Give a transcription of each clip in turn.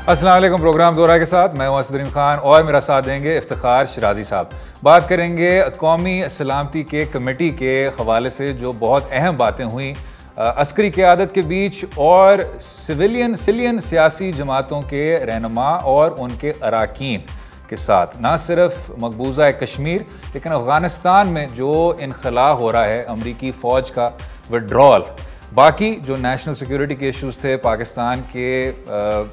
अस्सलाम वालेकुम। प्रोग्राम दोहरा के साथ मैं हूं असदरीन खान और मेरा साथ देंगे इफ्तिखार शिराजी साहब। बात करेंगे कौमी सलामती के कमेटी के हवाले से जो बहुत अहम बातें हुई अस्करी क़यादत के बीच और सिविलियन सियासी जमातों के रहनुमा और उनके अरकान के साथ। ना सिर्फ मकबूजा कश्मीर लेकिन अफ़गानिस्तान में जो इनखला हो रहा है, अमरीकी फ़ौज का विड्रॉल, बाकी जो नेशनल सिक्योरिटी के इश्यूज़ थे पाकिस्तान के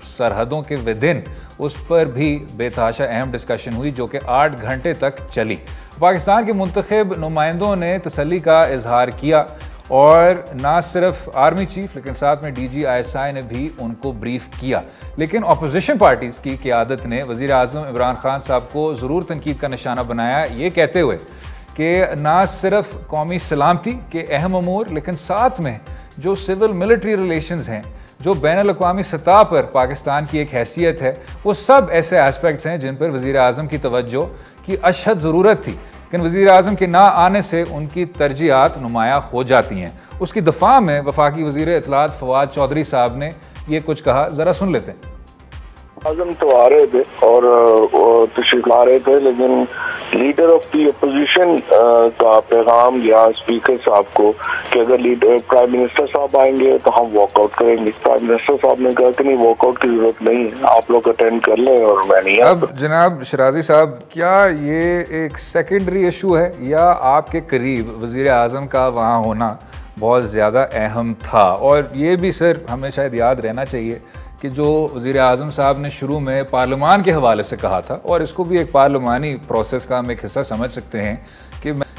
सरहदों के विदिन, उस पर भी बेतहाशा अहम डिस्कशन हुई जो कि 8 घंटे तक चली। पाकिस्तान के मुंतखब नुमाइंदों ने तसल्ली का इजहार किया और ना सिर्फ आर्मी चीफ लेकिन साथ में DGISI ने भी उनको ब्रीफ किया। लेकिन अपोजिशन पार्टीज़ की क़यादत ने वज़ीर आज़म इमरान खान साहब को ज़रूर तनकीद का निशाना बनाया, ये कहते हुए कि ना सिर्फ कौमी सलामती के अहम अमूर लेकिन साथ में जो सिविल मिलिट्री रिलेशंस हैं, जो बैनुल-अक़वामी सतह पर पाकिस्तान की एक हैसियत है, वो सब ऐसे एस्पेक्ट्स हैं जिन पर वज़ीर आज़म की तवज्जो की अशद ज़रूरत थी। लेकिन वज़ीर आज़म के ना आने से उनकी तरजीहात नुमाया हो जाती हैं। उसकी दफ़ा में वफाकी वज़ीर इत्तलात फवाद चौधरी साहब ने ये कुछ कहा, ज़रा सुन लेते हैं। आज़म तो आ रहे थे और तशरीफ ला रहे थे, लेकिन लीडर ऑफ दी अपोजिशन का पैगाम या स्पीकर साहब को कि अगर प्राइम मिनिस्टर साहब आएंगे तो हम वॉकआउट करेंगे। प्राइम मिनिस्टर साहब ने कहा कि नहीं, वॉकआउट की जरूरत नहीं है, आप लोग अटेंड कर लें और मैं नहीं। अब जनाब शिराजी साहब, क्या ये एक सेकेंडरी इशू है या आपके करीब वज़ीर आज़म का वहाँ होना बहुत ज़्यादा अहम था? और ये भी सर हमें शायद याद रहना चाहिए कि जो वज़ीर आज़म साहब ने शुरू में पार्लियामान के हवाले से कहा था, और इसको भी एक पार्लिमानी प्रोसेस का हम एक हिस्सा समझ सकते हैं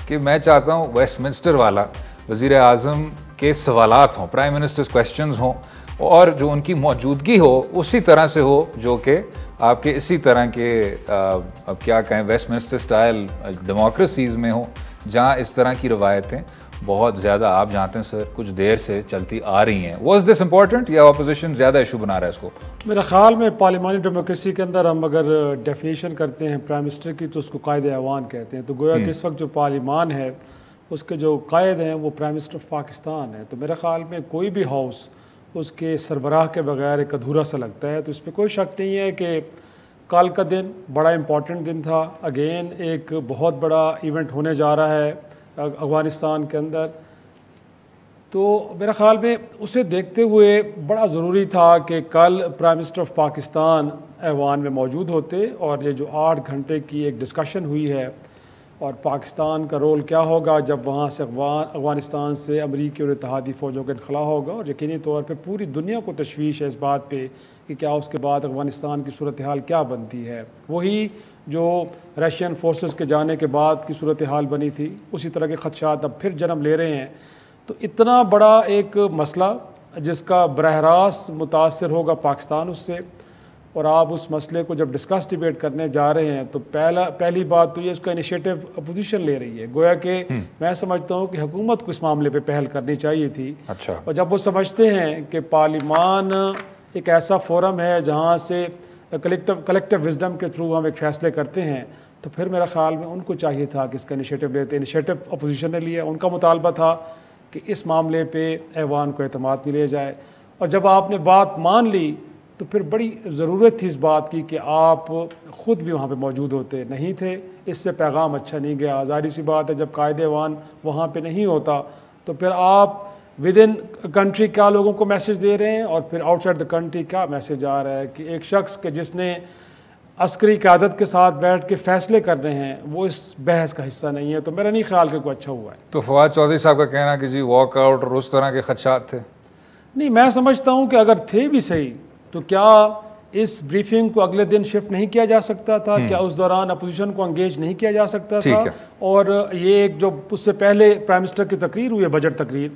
कि मैं चाहता हूँ वेस्टमिंस्टर वाला वज़ीर आज़म के सवालात हों, प्राइम मिनिस्टर्स क्वेश्चंस हों और जो उनकी मौजूदगी हो उसी तरह से हो जो कि आपके इसी तरह के अब क्या कहें वेस्टमिंस्टर स्टाइल डेमोक्रेसीज़ में हो, जहाँ इस तरह की रवायतें बहुत ज़्यादा आप जानते हैं सर कुछ देर से चलती आ रही हैं। वॉज दिस इम्पोर्टेंट या अपोजिशन ज़्यादा इशू बना रहा है इसको? मेरे ख्याल में पार्लिमानी डेमोक्रेसी के अंदर हम अगर डेफिनेशन करते हैं प्राइम मिनिस्टर की तो उसको कायदे ऐवान कहते हैं। तो गोया कि इस वक्त जो पार्लिमान है उसके जो कायद हैं वो प्राइम मिनिस्टर ऑफ पाकिस्तान है। तो मेरे ख्याल में कोई भी हाउस उसके सरबराह के बगैर एक अधूरा सा लगता है। तो इस पर कोई शक नहीं है कि कल का दिन बड़ा इम्पॉर्टेंट दिन था। अगेन एक बहुत बड़ा इवेंट होने जा रहा है अफ़गानिस्तान के अंदर। तो मेरे ख़्याल में उसे देखते हुए बड़ा ज़रूरी था कि कल प्राइम मिनिस्टर ऑफ पाकिस्तान ऐवान में मौजूद होते और ये जो 8 घंटे की एक डिस्कशन हुई है और पाकिस्तान का रोल क्या होगा जब वहाँ से अफ़गानिस्तान से अमरीकी और इत्तेहादी फ़ौजों का इनखला होगा। और यकीनी तौर पर पूरी दुनिया को तशवीश है इस बात पे कि क्या उसके बाद अफ़गानिस्तान की सूरत हाल क्या बनती है। वही जो रशियन फोर्सेस के जाने के बाद की सूरत हाल बनी थी, उसी तरह के ख़दशात अब फिर जन्म ले रहे हैं। तो इतना बड़ा एक मसला जिसका बरह रास्त मुतासर होगा पाकिस्तान उससे, और आप उस मसले को जब डिस्कस डिबेट करने जा रहे हैं तो पहली बात तो ये उसका इनिशिएटिव अपोजिशन ले रही है। गोया कि मैं समझता हूँ कि हुकूमत को इस मामले पे पहल करनी चाहिए थी। अच्छा। और जब वो समझते हैं कि पार्लिमान एक ऐसा फोरम है जहाँ से कलेक्टिव विजडम के थ्रू हम एक फ़ैसले करते हैं, तो फिर मेरा ख्याल में उनको चाहिए था कि इसका इनिशिएटिव लेते। इनिशिएटिव अपोजिशन ने लिया। उनका मुतालबा था कि इस मामले पे ऐवान को एतमाद में लिया जाए। और जब आपने बात मान ली तो फिर बड़ी ज़रूरत थी इस बात की कि आप ख़ुद भी वहाँ पे मौजूद होते। नहीं थे, इससे पैगाम अच्छा नहीं गया। ज़ाहिर सी बात है जब कायदे ऐवान वहाँ पे नहीं होता तो फिर आप विद इन कंट्री क्या लोगों को मैसेज दे रहे हैं और फिर आउटसाइड द कंट्री क्या मैसेज आ रहा है कि एक शख्स के जिसने अस्करी क़यादत के साथ बैठ के फ़ैसले कर रहे हैं वो इस बहस का हिस्सा नहीं है। तो मेरा नहीं ख्याल कि कोई अच्छा हुआ है। तो फवाद चौधरी साहब का कहना कि जी वॉकआउट और उस तरह के खदशात थे? नहीं, मैं समझता हूँ कि अगर थे भी सही तो क्या इस ब्रीफिंग को अगले दिन शिफ्ट नहीं किया जा सकता था? क्या उस दौरान अपोजिशन को एंगेज नहीं किया जा सकता था? और ये एक जो उससे पहले प्राइम मिनिस्टर की तकरीर हुई है, बजट तकरीर,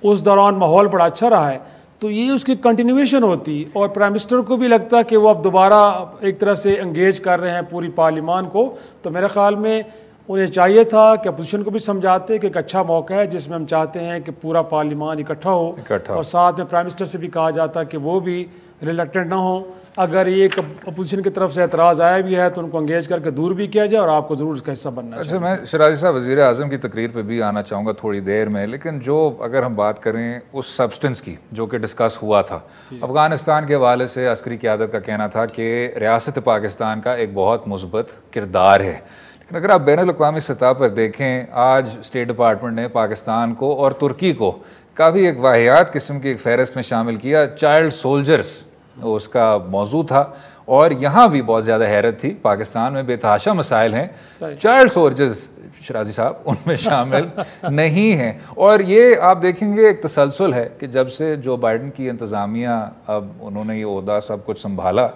उस दौरान माहौल बड़ा अच्छा रहा है, तो ये उसकी कंटिन्यूएशन होती और प्राइम मिनिस्टर को भी लगता कि वो अब दोबारा एक तरह से एंगेज कर रहे हैं पूरी पार्लियामान को। तो मेरे ख्याल में उन्हें चाहिए था कि अपोजिशन को भी समझाते कि एक अच्छा मौका है जिसमें हम चाहते हैं कि पूरा पार्लियामान इकट्ठा हो और साथ में प्राइम मिनिस्टर से भी कहा जाता कि वो भी रिलेक्टेंट ना हो अगर ये एक अपोजिशन की तरफ से एतराज़ आया भी है तो उनको अंगेज करके दूर भी किया जाए और आपको ज़रूर इसका हिस्सा बनना चाहिए। अच्छा, मैं शराजी साहब वज़ीर आज़म की तकरीर पे भी आना चाहूँगा थोड़ी देर में, लेकिन जो अगर हम बात करें उस सब्सटेंस की जो कि डिस्कस हुआ था, अफ़गानिस्तान के हवाले से अस्करी क़यादत का कहना था कि रियासत पाकिस्तान का एक बहुत मुस्बत किरदार है। लेकिन अगर आप बैनुल-अक़वामी सतह पर देखें, आज स्टेट डिपार्टमेंट ने पाकिस्तान को और तुर्की को काफ़ी एक वाहियात किस्म की एक फ़हरिस्त में शामिल किया। चाइल्ड सोल्जर्स उसका मौजू था, और यहाँ भी बहुत ज़्यादा हैरत थी। पाकिस्तान में बेतहाशा मसाइल हैं, चाइल्ड सोल्जर्स शराजी साहब उनमें शामिल नहीं हैं। और ये आप देखेंगे एक तसलसल है कि जब से जो बाइडन की इंतज़ामिया, अब उन्होंने ये ओहदा सब कुछ संभाला,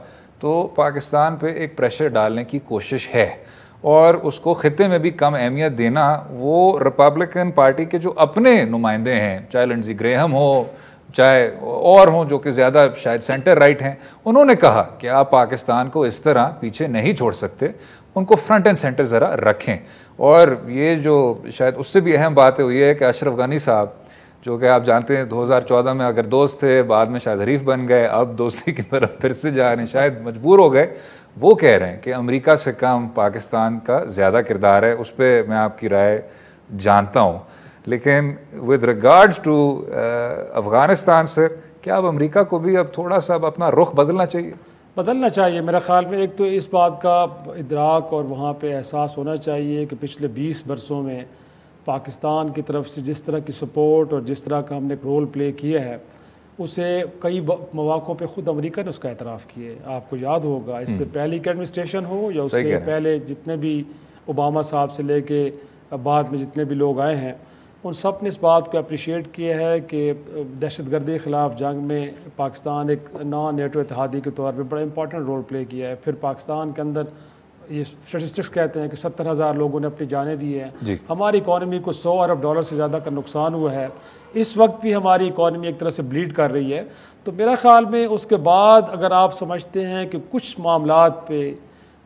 तो पाकिस्तान पे एक प्रेशर डालने की कोशिश है, और उसको ख़ित्ते में भी कम अहमियत देना। वो रिपब्लिकन पार्टी के जो अपने नुमाइंदे हैं, चाहे लिंडज़ी ग्रेहम हो, चाहे और हों जो कि ज़्यादा शायद सेंटर राइट हैं, उन्होंने कहा कि आप पाकिस्तान को इस तरह पीछे नहीं छोड़ सकते, उनको फ्रंट एंड सेंटर ज़रा रखें। और ये जो शायद उससे भी अहम बात हुई है कि अशरफ गनी साहब, जो कि आप जानते हैं 2014 में अगर दोस्त थे, बाद में शायद हरीफ बन गए, अब दोस्ती की तरफ फिर से जा रहे हैं, शायद मजबूर हो गए। वो कह रहे हैं कि अमेरिका से कम पाकिस्तान का ज़्यादा किरदार है। उस पर मैं आपकी राय जानता हूँ, लेकिन with regards to Afghanistan sir, क्या अब अमेरिका को भी अब थोड़ा सा अब अपना रुख बदलना चाहिए? बदलना चाहिए मेरे ख़्याल में। एक तो इस बात का इदराक और वहाँ पे एहसास होना चाहिए कि पिछले 20 बरसों में पाकिस्तान की तरफ से जिस तरह की सपोर्ट और जिस तरह का हमने एक रोल प्ले किया है, उसे कई मौक़ों पे ख़ुद अमेरिका ने उसका एतराफ़ किया है। आपको याद होगा, इससे पहले की एडमिनिस्ट्रेशन हो या उससे पहले जितने भी ओबामा साहब से लेके बाद में जितने भी लोग आए हैं, उन सब ने इस बात को अप्रिशिएट किया है कि दहशतगर्दी के ख़िलाफ़ जंग में पाकिस्तान एक नॉन नेटो इत्तेहादी के तौर पे बड़ा इंपॉर्टेंट रोल प्ले किया है। फिर पाकिस्तान के अंदर ये स्टेटिस्टिक्स कहते हैं कि 70,000 लोगों ने अपनी जानें दी हैं। हमारी इकॉनमी को $100 अरब से ज़्यादा का नुकसान हुआ है। इस वक्त भी हमारी इकॉनमी एक तरह से ब्लीड कर रही है। तो मेरा ख़्याल में उसके बाद अगर आप समझते हैं कि कुछ मामलात पे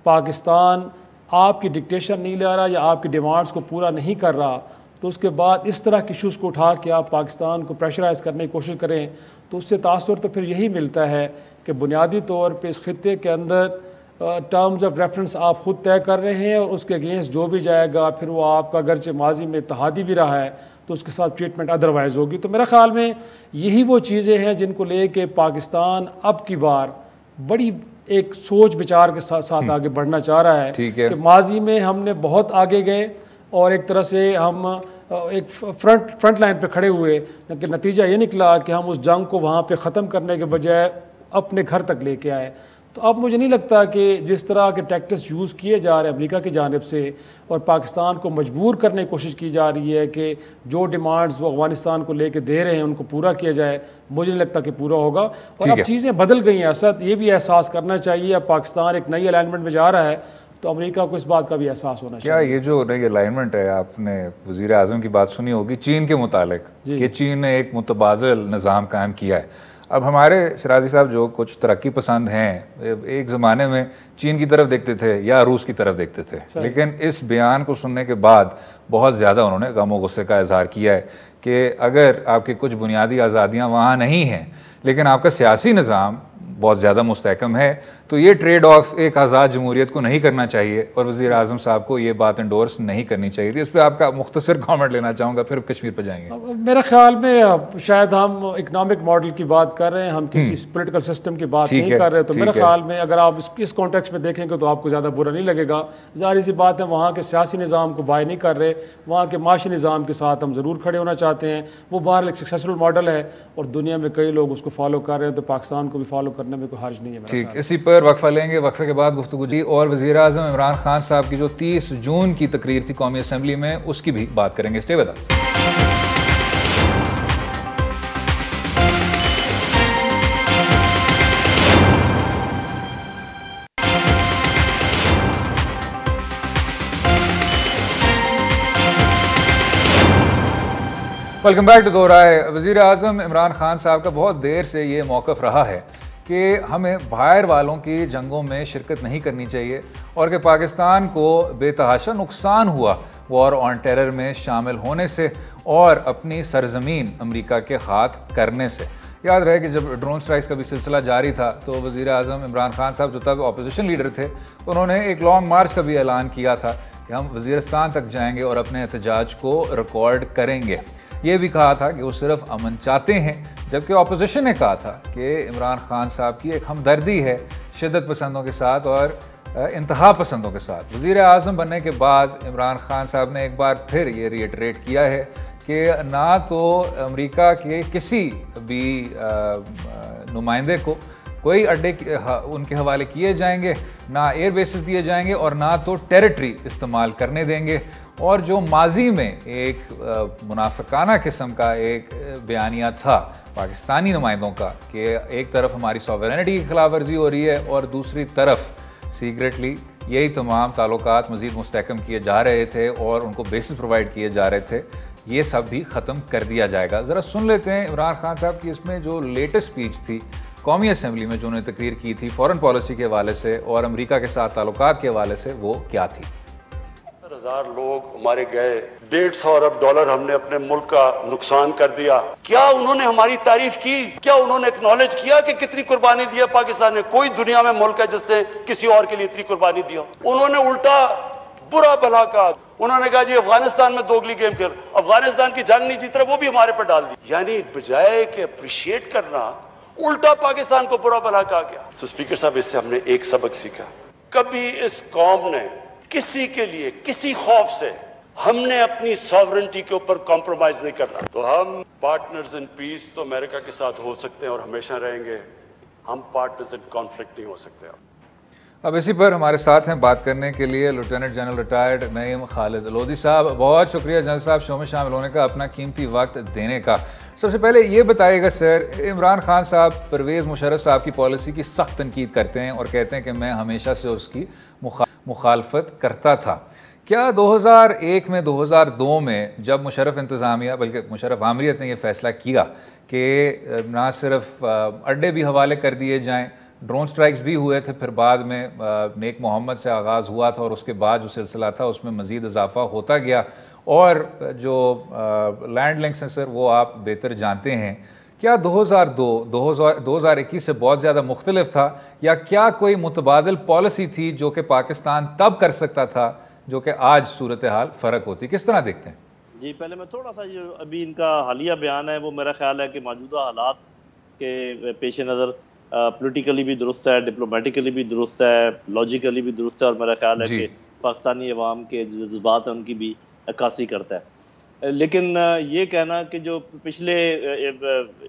पाकिस्तान आपकी डिक्टेशन नहीं ले रहा या आपकी डिमांड्स को पूरा नहीं कर रहा, तो उसके बाद इस तरह के इशूज़ को उठा के आप पाकिस्तान को प्रेशराइज़ करने की कोशिश करें, तो उससे तासुर तो फिर यही मिलता है कि बुनियादी तौर पे इस खित्ते के अंदर टर्म्स ऑफ रेफरेंस आप ख़ुद तय कर रहे हैं, और उसके अगेंस्ट जो भी जाएगा फिर वो आपका अगरचे माजी में इत्तेहादी भी रहा है तो उसके साथ ट्रीटमेंट अदरवाइज़ होगी। तो मेरा ख़्याल में यही वो चीज़ें हैं जिनको ले कर पाकिस्तान अब की बार बड़ी एक सोच विचार के साथ आगे बढ़ना चाह रहा है कि माजी में हमने बहुत आगे गए और एक तरह से हम एक फ्रंट लाइन पे खड़े हुए, लेकिन नतीजा ये निकला कि हम उस जंग को वहाँ पे ख़त्म करने के बजाय अपने घर तक लेके आए। तो अब मुझे नहीं लगता कि जिस तरह के टैक्टिक्स यूज़ किए जा रहे हैं अमेरिका की जानिब से और पाकिस्तान को मजबूर करने की कोशिश की जा रही है कि जो डिमांड्स वो अफगानिस्तान को लेके दे रहे हैं उनको पूरा किया जाए, मुझे नहीं लगता कि पूरा होगा। और अब चीज़ें बदल गई हैं, असद ये भी एहसास करना चाहिए। अब पाकिस्तान एक नई अलाइनमेंट में जा रहा है, तो अमेरिका को इस बात का भी एहसास होना चाहिए। क्या ये जो नई अलाइनमेंट है, आपने वज़ीर आज़म की बात सुनी होगी चीन के मुतालिक कि चीन ने एक मुतबादिल निज़ाम कायम किया है। अब हमारे शराजी साहब जो कुछ तरक्की पसंद हैं, एक ज़माने में चीन की तरफ देखते थे या रूस की तरफ देखते थे, लेकिन इस बयान को सुनने के बाद बहुत ज़्यादा उन्होंने गम व गुस्से का इजहार किया है कि अगर आपकी कुछ बुनियादी आज़ादियाँ वहाँ नहीं हैं लेकिन आपका सियासी निज़ाम बहुत ज़्यादा मुस्तहकम है, तो ये ट्रेड ऑफ एक आज़ाद जमहूरियत को नहीं करना चाहिए और वज़ीर आज़म साहब को ये बात इंडोर्स नहीं करनी चाहिए थी। इस पर आपका मुख्तसर कमेंट लेना चाहूँगा, फिर कश्मीर पर जाएंगे। मेरे ख्याल में शायद हम इकनॉमिक मॉडल की बात कर रहे हैं, हम किसी पोलिटिकल सिस्टम की बात नहीं कर रहे। तो मेरे ख्याल में अगर आप इस कॉन्टेक्स्ट में देखेंगे तो आपको ज़्यादा बुरा नहीं लगेगा। ज़ाहिर सी बात है वहाँ के सियासी निज़ाम को बाय नहीं कर रहे, वहाँ के माशी निज़ाम के साथ हम ज़रूर खड़े होना चाहते हैं। वो बाहर एक सक्सेसफुल मॉडल है और दुनिया में कई लोग उसको फॉलो कर रहे हैं, तो पाकिस्तान को भी फॉलो करने में कोई हर्ज नहीं है। ठीक, इसी पर वक्फा लेंगे, वक्फे के बाद गुफ्तगू जी और वज़ीर आज़म इमरान खान साहब की जो 30 जून की तकरीर थी कौमी असम्बली में, उसकी भी बात करेंगे। Stay with us. Welcome back to Do Raay. वज़ीर आज़म इमरान खान साहब का बहुत देर से ये मौक़िफ़ रहा है कि हमें बाहर वालों की जंगों में शिरकत नहीं करनी चाहिए और कि पाकिस्तान को बेतहाशा नुकसान हुआ वॉर ऑन टेरर में शामिल होने से और अपनी सरजमीन अमेरिका के हाथ करने से। याद रहे कि जब ड्रोन स्ट्राइक्स का भी सिलसिला जारी था तो वज़ीर आज़म इमरान खान साहब जो तब अपोजिशन लीडर थे, उन्होंने एक लॉन्ग मार्च का भी ऐलान किया था कि हम वज़ीरिस्तान तक जाएंगे और अपने एहतजाज को रिकॉर्ड करेंगे। ये भी कहा था कि वो सिर्फ अमन चाहते हैं, जबकि अपोजिशन ने कहा था कि इमरान खान साहब की एक हमदर्दी है शिद्दत पसंदों के साथ और इंतहा पसंदों के साथ। वज़ीर आज़म बनने के बाद इमरान खान साहब ने एक बार फिर ये रिएटरेट किया है कि ना तो अमेरिका के किसी भी नुमाइंदे को कोई अड्डे उनके हवाले किए जाएंगे, ना एयर बेसिस दिए जाएंगे और ना तो टेरिटरी इस्तेमाल करने देंगे। और जो माजी में एक मुनाफिकाना किस्म का एक बयानिया था पाकिस्तानी नुमाइंदों का कि एक तरफ हमारी सॉवरेनिटी की खिलाफ वर्जी हो रही है और दूसरी तरफ सीक्रेटली यही तमाम ताल्लुकात मज़ीद मुस्तहकम किए जा रहे थे और उनको बेसिस प्रोवाइड किए जा रहे थे, ये सब भी ख़त्म कर दिया जाएगा। ज़रा सुन लेते हैं इमरान खान साहब की इसमें जो लेटेस्ट स्पीच थी कौमी असम्बली में, जो उन्होंने तकरीर की थी फॉरेन पॉलिसी के हवाले से और अमेरिका के साथ ताल्लुकात के हवाले से, वो क्या थी। 1000 लोग हमारे गए, $150 अरब हमने अपने मुल्क का नुकसान कर दिया। क्या उन्होंने हमारी तारीफ की? क्या उन्होंने एक्नॉलेज किया कि कितनी कुर्बानी दी है पाकिस्तान ने? कोई दुनिया में मुल्क है जिसने किसी और के लिए इतनी कुर्बानी दी हो? उन्होंने उल्टा बुरा भला कहा। उन्होंने कहा जी अफगानिस्तान में दोगली गेम खेल, अफगानिस्तान की जंग नहीं जीत रहे, वो भी हमारे पर डाल दी। यानी बजाय कि अप्रिशिएट करना, उल्टा पाकिस्तान को बुरा भला कहा गया। तो स्पीकर साहब, इससे हमने एक सबक सीखा, कभी इस कौम ने किसी के लिए किसी खौफ से हमने अपनी सॉवरेनिटी के ऊपर कॉम्प्रोमाइज नहीं करना। तो हम पार्टनर्स इन पीस तो अमेरिका के साथ हो सकते हैं और हमेशा रहेंगे, हम पार्टनर्स इन कॉन्फ्लिक्ट नहीं हो सकते। अब इसी पर हमारे साथ हैं बात करने के लिए lieutenant general retired Naeem Khalid Lodhi साहब। बहुत शुक्रिया जनरल साहब शो में शामिल होने का, अपना कीमती वक्त देने का। सबसे पहले ये बताइएगा सर, इमरान खान साहब परवेज़ मुशर्रफ साहब की पॉलिसी की सख्त तनकीद करते हैं और कहते हैं कि मैं हमेशा से उसकी मुखालफत करता था। क्या 2001 में 2002 में जब मुशर्रफ इंतज़ामिया बल्कि मुशर्रफ आमरीत ने यह फ़ैसला किया कि ना सिर्फ अड्डे भी हवाले कर दिए जाएँ, ड्रोन स्ट्राइक्स भी हुए थे, फिर बाद में नेक मोहम्मद से आगाज़ हुआ था और उसके बाद जो सिलसिला था उसमें मज़ीद इजाफा होता गया और जो लैंड लिंक्स हैं सर वो आप बेहतर जानते हैं। क्या 2021 से बहुत ज़्यादा मुख्तलिफ था या क्या कोई मुतबादिल पॉलिसी थी जो कि पाकिस्तान तब कर सकता था जो कि आज सूरत हाल फ़र्क होती? किस तरह देखते हैं? जी, पहले मैं थोड़ा सा जो अभी इनका हालिया बयान है वो मेरा ख्याल है कि मौजूदा हालात के पेश नज़र पॉलिटिकली भी दुरुस्त है, डिप्लोमेटिकली भी दुरुस्त है, लॉजिकली भी दुरुस्त है और मेरा ख्याल है कि पाकिस्तानी अवाम के जो जज्बात हैं उनकी भी अक्कासी करता है। लेकिन ये कहना कि जो पिछले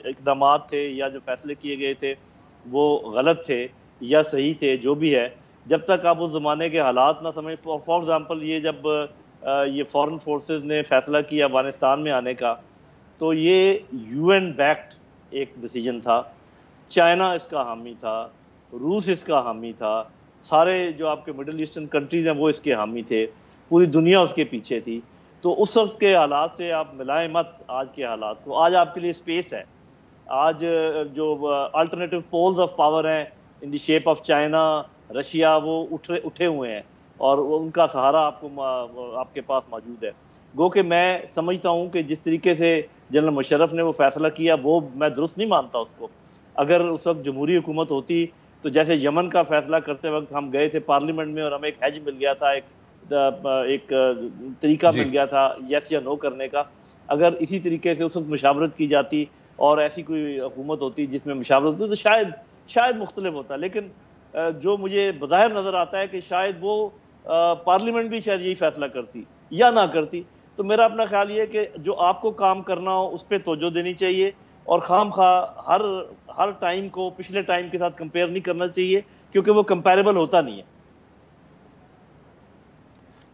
इक़दामात थे या जो फैसले किए गए थे वो गलत थे या सही थे, जो भी है, जब तक आप उस ज़माने के हालात ना समझ, फॉर एग्ज़ाम्पल ये जब ये फॉरेन फोर्सेस ने फैसला किया अफगानिस्तान में आने का, तो ये UN बैक्ड एक डिसीजन था, चाइना इसका हामी था, रूस इसका हामी था, सारे जो आपके मिडिल ईस्टर्न कंट्रीज़ हैं वो इसके हामी थे, पूरी दुनिया उसके पीछे थी। तो उस वक्त के हालात से आप मिलाएं मत आज के हालात को। आज आपके लिए स्पेस है, आज जो अल्टरनेटिव पोल्स ऑफ पावर हैं in the shape of China, Russia, वो उठे हुए हैं और उनका सहारा आपके पास मौजूद है। गो कि मैं समझता हूँ कि जिस तरीके से जनरल मुशर्रफ ने वो फैसला किया वो मैं दुरुस्त नहीं मानता उसको। अगर उस वक्त जमहूरी हुकूमत होती तो जैसे यमन का फैसला करते वक्त हम गए थे पार्लियामेंट में और हमें एक हैज मिल गया था, एक तरीका मिल गया था यस या नो करने का। अगर इसी तरीके से उस वक्त मुशावरत की जाती और ऐसी कोई हुकूमत होती जिसमें मुशावरत होती तो शायद मुख्तलिफ होता। लेकिन जो मुझे बज़ाहिर नज़र आता है कि शायद वो पार्लियामेंट भी शायद यही फैसला करती या ना करती। तो मेरा अपना ख्याल ये है कि जो आपको काम करना हो उस पर तवज्जो देनी चाहिए और खाम खा हर टाइम को पिछले टाइम के साथ कंपेयर नहीं करना चाहिए क्योंकि वो कंपेरेबल होता नहीं है।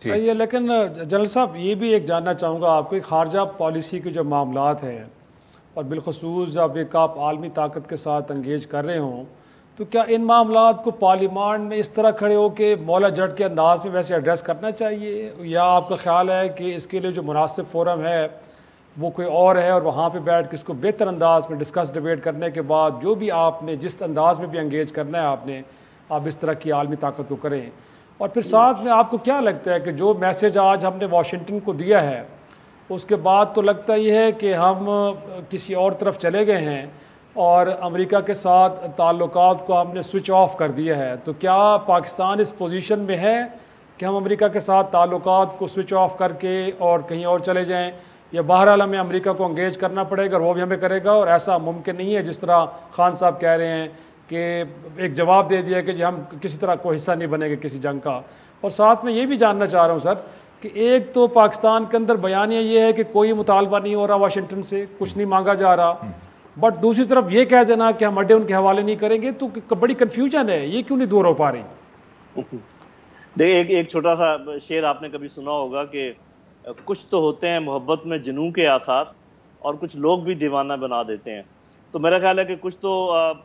सही है, लेकिन जनरल साहब ये भी एक जानना चाहूँगा आपको, खारजा पॉलिसी के जो मामलात हैं और बिलखसूस जब एक आप आलमी ताकत के साथ इंगेज कर रहे हों तो क्या इन मामलात को पार्लियामान में इस तरह खड़े हो के मौला जट के अंदाज में वैसे एड्रेस करना चाहिए या आपका ख्याल है कि इसके लिए जो मुनासिब फोरम है वो कोई और है और वहाँ पे बैठ के इसको बेहतर अंदाज में डिस्कस डिबेट करने के बाद जो भी आपने जिस अंदाज में भी इंगेज करना है आप इस तरह की आलमी ताकत को करें? और फिर साथ में आपको क्या लगता है कि जो मैसेज आज हमने वाशिंगटन को दिया है उसके बाद तो लगता ये है कि हम किसी और तरफ चले गए हैं और अमेरिका के साथ ताल्लुकात को हमने स्विच ऑफ कर दिया है, तो क्या पाकिस्तान इस पोजीशन में है कि हम अमेरिका के साथ ताल्लुकात को स्विच ऑफ करके और कहीं और चले जाएं, या बहरहाल हमें अमेरिका को एंगेज करना पड़ेगा और वो भी हमें करेगा, और ऐसा मुमकिन नहीं है जिस तरह खान साहब कह रहे हैं कि एक जवाब दे दिया कि जी हम किसी तरह कोई हिस्सा नहीं बनेंगे किसी जंग का। और साथ में ये भी जानना चाह रहा हूँ सर कि एक तो पाकिस्तान के अंदर बयानिया ये है कि कोई मुतालबा नहीं हो रहा, वाशिंगटन से कुछ नहीं मांगा जा रहा, बट दूसरी तरफ ये कह देना कि हम अड्डे उनके हवाले नहीं करेंगे, तो बड़ी कन्फ्यूजन है, ये क्यों नहीं दूर हो पा रही? देखिए, एक छोटा सा शेर आपने कभी सुना होगा कि कुछ तो होते हैं मोहब्बत में जुनून के आसार, और कुछ लोग भी दीवाना बना देते हैं। तो मेरा ख्याल है कि कुछ तो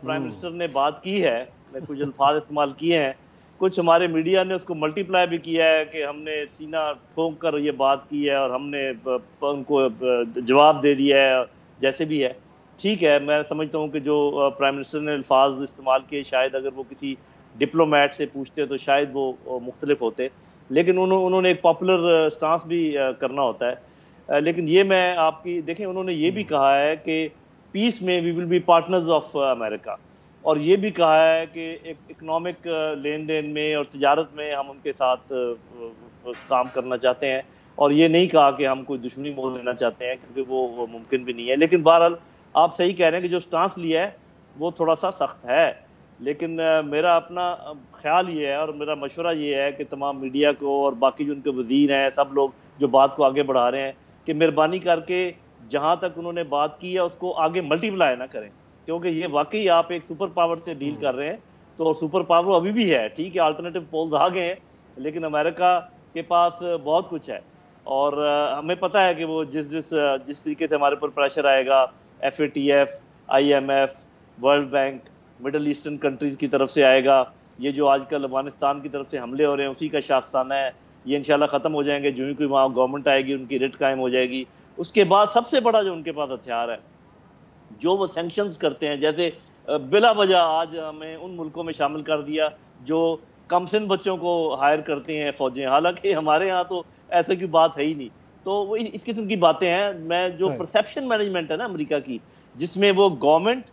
प्राइम मिनिस्टर ने बात की है, कुछ अल्फाज इस्तेमाल किए हैं, कुछ हमारे मीडिया ने उसको मल्टीप्लाई भी किया है कि हमने सीना ठोंक कर ये बात की है और हमने उनको जवाब दे दिया है, जैसे भी है। ठीक है, मैं समझता हूँ कि जो प्राइम मिनिस्टर ने अल्फाज इस्तेमाल किए, शायद अगर वो किसी डिप्लोमेट से पूछते तो शायद वो मुख्तलिफ होते, लेकिन उन्होंने एक पॉपुलर स्टांस भी करना होता है। लेकिन ये मैं आपकी देखें, उन्होंने ये भी कहा है कि पीस में we will be partners of America, और ये भी कहा है कि एक इकनॉमिक लेन देन में और तिजारत में हम उनके साथ काम करना चाहते हैं, और ये नहीं कहा कि हम कोई दुश्मनी मोल लेना चाहते हैं, क्योंकि वो मुमकिन भी नहीं है। लेकिन बहरहाल आप सही कह रहे हैं कि जो स्टांस लिया है वो थोड़ा सा सख्त है, लेकिन मेरा अपना ख्याल ये है और मेरा मशवरा ये है कि तमाम मीडिया को और बाकी जो उनके वज़ीर हैं, सब लोग जो बात को आगे बढ़ा रहे हैं, कि मेहरबानी करके जहाँ तक उन्होंने बात की है उसको आगे मल्टीप्लाई ना करें, क्योंकि ये वाकई आप एक सुपर पावर से डील कर रहे हैं। तो सुपर पावर अभी भी है, ठीक है, अल्टरनेटिव पोल्स आ गए हैं, लेकिन अमेरिका के पास बहुत कुछ है, और हमें पता है कि वो जिस तरीके से हमारे ऊपर प्रेशर आएगा, FATF, IMF, world bank, middle eastern countries की तरफ से आएगा, ये जो आजकल अफगानिस्तान की तरफ से हमले हो रहे हैं उसी का शाखसाना है, ये इंशाल्लाह ख़त्म हो जाएंगे, जो ही कोई वहाँ गवर्नमेंट आएगी उनकी रेट कायम हो जाएगी। उसके बाद सबसे बड़ा जो उनके पास हथियार है, जो वो सैंक्शंस करते हैं, जैसे बिला वजह आज हमें उन मुल्कों में शामिल कर दिया जो कमसिन बच्चों को हायर करते हैं फौजें, हालांकि हमारे यहाँ तो ऐसे की बात है ही नहीं। तो वो इस किस्म की बातें हैं। मैं जो परसेप्शन मैनेजमेंट है ना अमेरिका की, जिसमें वो गवर्नमेंट,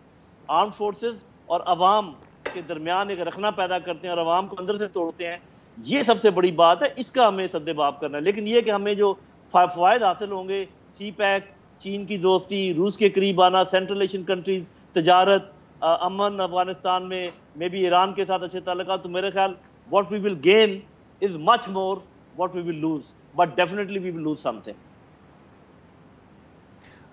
आर्म फोर्सेस और अवाम के दरमियान एक रखना पैदा करते हैं और अवाम को अंदर से तोड़ते हैं, ये सबसे बड़ी बात है, इसका हमें सद्देबाब करना है। लेकिन ये कि हमें जो फ़ायदे हासिल होंगे, CPEC, चीन की दोस्ती, रूस के करीब आना, सेंट्रल एशियन कंट्रीज, तजारत, अमन अफगानिस्तान में, मे बी ईरान के साथ अच्छे ताल्लुकात, तो मेरे ख्याल what we will gain is much more what we will lose, but definitely we will lose something.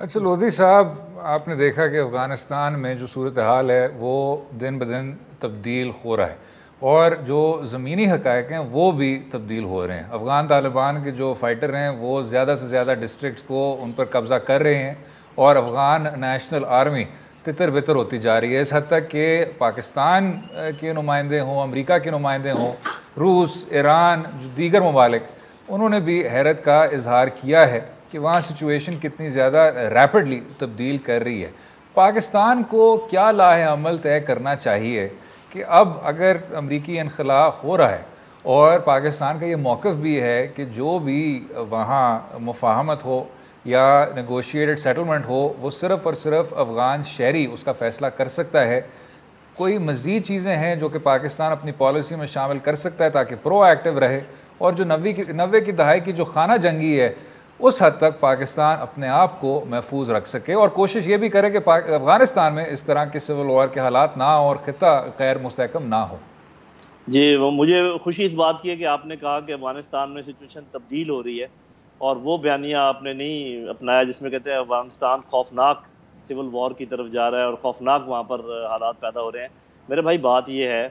अच्छा लोधी साहब, आपने देखा कि अफ़गानिस्तान में जो सूरत हाल है वो दिन ब दिन तब्दील हो रहा है, और जो ज़मीनी हक़ाइक़ हैं वो भी तब्दील हो रहे हैं। अफ़गान तालिबान के जो फ़ाइटर हैं वो ज़्यादा से ज़्यादा डिस्ट्रिक्ट्स को उन पर कब्ज़ा कर रहे हैं, और अफ़गान नेशनल आर्मी तितर बितर होती जा रही है, इस हद तक कि पाकिस्तान के नुमाइंदे हों, अमेरिका के नुमाइंदे हों, रूस, ईरान, जो दीगर ममालिक, उन्होंने भी हैरत का इजहार किया है कि वहाँ सिचुएशन कितनी ज़्यादा रैपिडली तब्दील कर रही है। पाकिस्तान को क्या लाहे अमल तय करना चाहिए कि अब अगर अमरीकी इनखला हो रहा है, और पाकिस्तान का ये मौक़िफ़ भी है कि जो भी वहाँ मुफाहमत हो या नेगोशिएटेड सेटलमेंट हो, वो सिर्फ़ और सिर्फ अफ़गान शहरी उसका फ़ैसला कर सकता है। कोई मज़ीद चीज़ें हैं जो कि पाकिस्तान अपनी पॉलिसी में शामिल कर सकता है ताकि प्रोएक्टिव रहे, और जो 90 की दहाई की जो खाना जंगी है उस हद तक पाकिस्तान अपने आप को महफूज रख सके, और कोशिश ये भी करे कि अफ़गानिस्तान में इस तरह के सिविल वॉर के हालात ना हो और ख़ित्ता गैर मुस्तहकम ना हो। जी, वो मुझे खुशी इस बात की है कि आपने कहा कि अफ़गानिस्तान में सिचुएशन तब्दील हो रही है, और वो बयानिया आपने नहीं अपनाया जिसमें कहते हैं अफ़गानिस्तान खौफनाक सिविल वॉर की तरफ जा रहा है और खौफनाक वहाँ पर हालात पैदा हो रहे हैं। मेरे भाई बात ये है